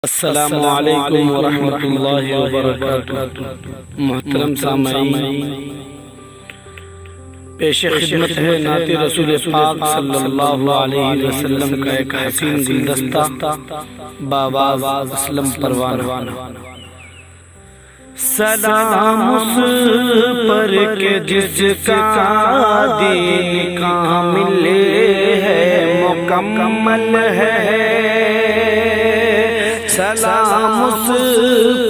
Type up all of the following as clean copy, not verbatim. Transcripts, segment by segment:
السلام علیکم ورحمۃ اللہ وبرکاتہ۔ محترم سامعین، پیش خدمت ہے نعت رسول پاک صلی اللہ علیہ وسلم کا ایک حسین گلدستہ بآواز اسلم پروانہ۔ سلام اس پر کہ جس کا دین کامل ہے، مکمل ہے۔ سلام اس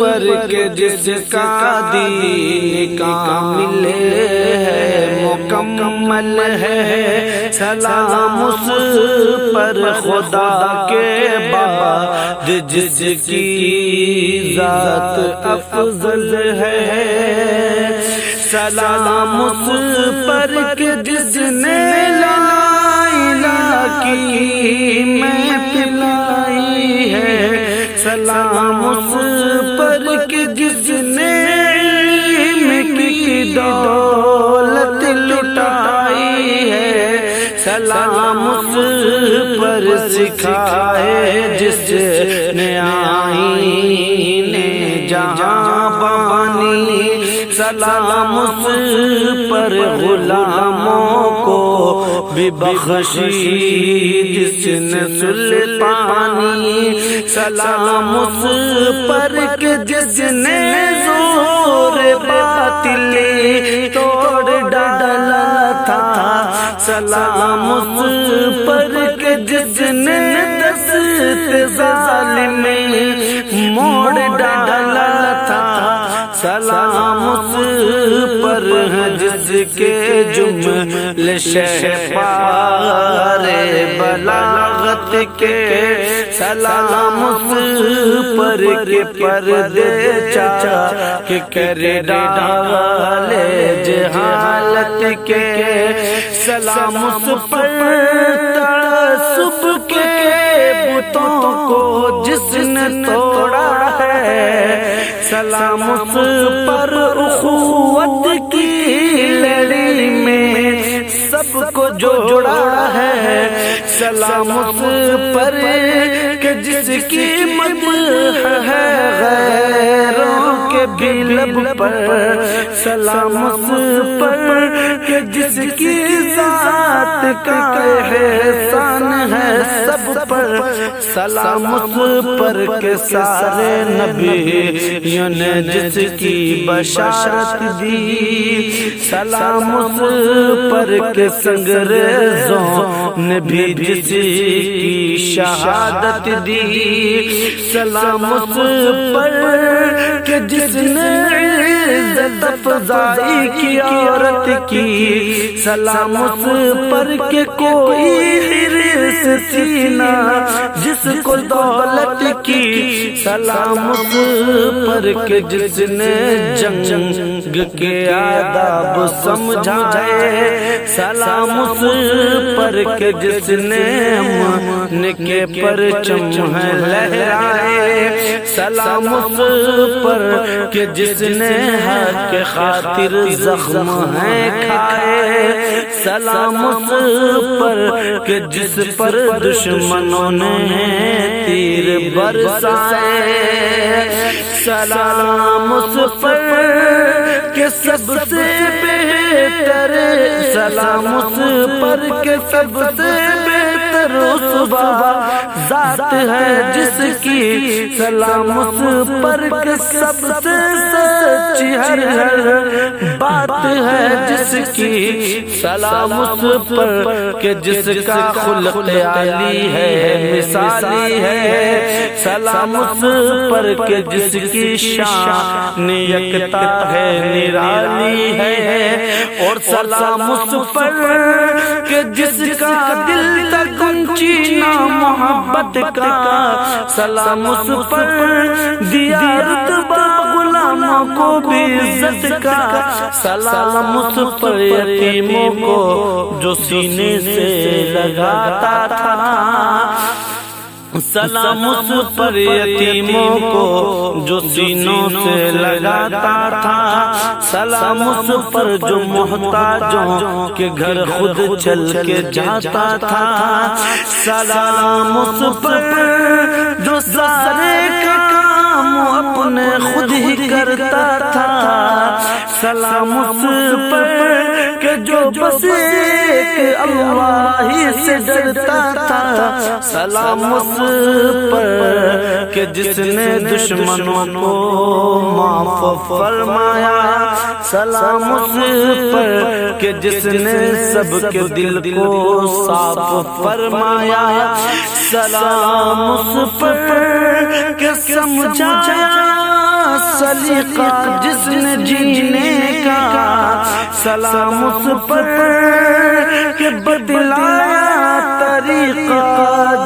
پر کہ جس کا دین کامل ہے، مکمل ہے۔ سلام اس پر خدا کے بعد جس کی ذات افضل ہے۔ سلام اس پر کہ جس نے لا الہ کی میں پلائی ہے۔ سلام اس پر کہ جس نے علم کی دولت لٹائی ہے۔ سلام اس پر سکھائے جس نے آئین جہاں بانی۔ سلام اس پر غلاموں کو بھی بخشی جس نے سلطانی۔ سلام اس پر کہ جس نے زور باطل توڑ ڈالا تھا۔ سلام اس پر کہ جس نے دست ظالم موڑ ڈالا تھا۔ سلام اس پر جس کے جملے شہپار بلاغت کے۔ سلام اس پر کہ پردے چاک کہ کر ڈالے جہالت کے۔ سلام اس پر تعصب کے بتوں کو جس نے توڑا ہے۔ سلام اس پر اخوت کی لڑی میں سب کو جوڑا ہے۔ سلام اس پر کہ جس کی مدح ہے غیروں کے بھی لب پر۔ سلام اس پر کہ جس کی ذات کا احسان ہے سب پر۔ سلام اس پر کہ سارے نبیوں نے جس کی بشارت دی۔ سلام اس پر کہ سنگریزوں نے بھی جس کی شہادت دی۔ سلام اس پر کہ جس نے عزت افزائی کی عورت کی۔ سلام اس پر کہ کوئی حرص سینہ جس کو دولت کی۔ سلام اس پر کہ جس نے جنگ کے آداب سمجھائے۔ سلام اس پر کہ جس نے امن کے پرچم ہے لہرائے۔ سلام اس پر کہ جس نے حق کے خاطر زخم ہے کھائے۔ سلام اس پر کہ جس پر دشمنوں نے تیر برسائے۔ سلام اس پر کہ سب سے بہتر۔ سلام اس پر کہ سب سے بہتر رسوا ذات ہے جس کی۔ سلام اس پر کہ سب سے سچی ہر بات ہے جس کی۔ سلام اس پر کہ جس کا خلق عالی ہے مثالی ہے۔ سلام اس پر کہ جس کی شان یکتا ہے نرالی ہے۔ اور سلام اس پر کہ جس کا دل تک گنجینا محبت کا۔ سلام اس پر دیا رتبہ غلاموں کو بھی عزت کا۔ سلام اس پر یتیموں کو جو سینے سے لگاتا تھا۔ سلام اس پر یتیموں کو جو سینوں سے لگاتا تھا، سلام اس پر جو محتاجوں کے گھر خود چل کے جاتا تھا، سلام اس پر جو سارے کا کام اپنے خود ہی کرتا تھا، سلام اس پر کہ جو بس ایک اللہ ہی سے ڈرتا تھا، سلام اس پر کہ جس نے دشمنوں کو معاف فرمایا، سلام اس پر کہ جس نے سب کے دل کو صاف فرمایا، سلام اس پر کہ سمجھایا سلیقہ جس نے جینے کا، سلام اس پر کہ بتلایا طریقہ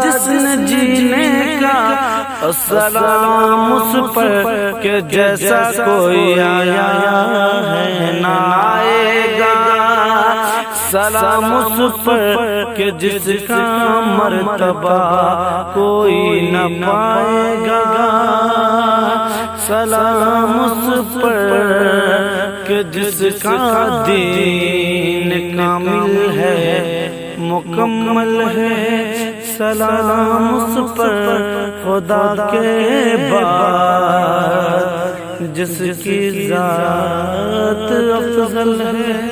جس نے جینے کا، سلام اس پر کہ جیسا کوئی آیا ہے نہ آئے گا، سلام اس پر کہ جس کا مرتبہ کوئی نہ پائے گا، سلام اس پر کہ جس کا دین کامل ہے مکمل ہے، سلام اس پر خدا کے بعد جس کی ذات افضل ہے۔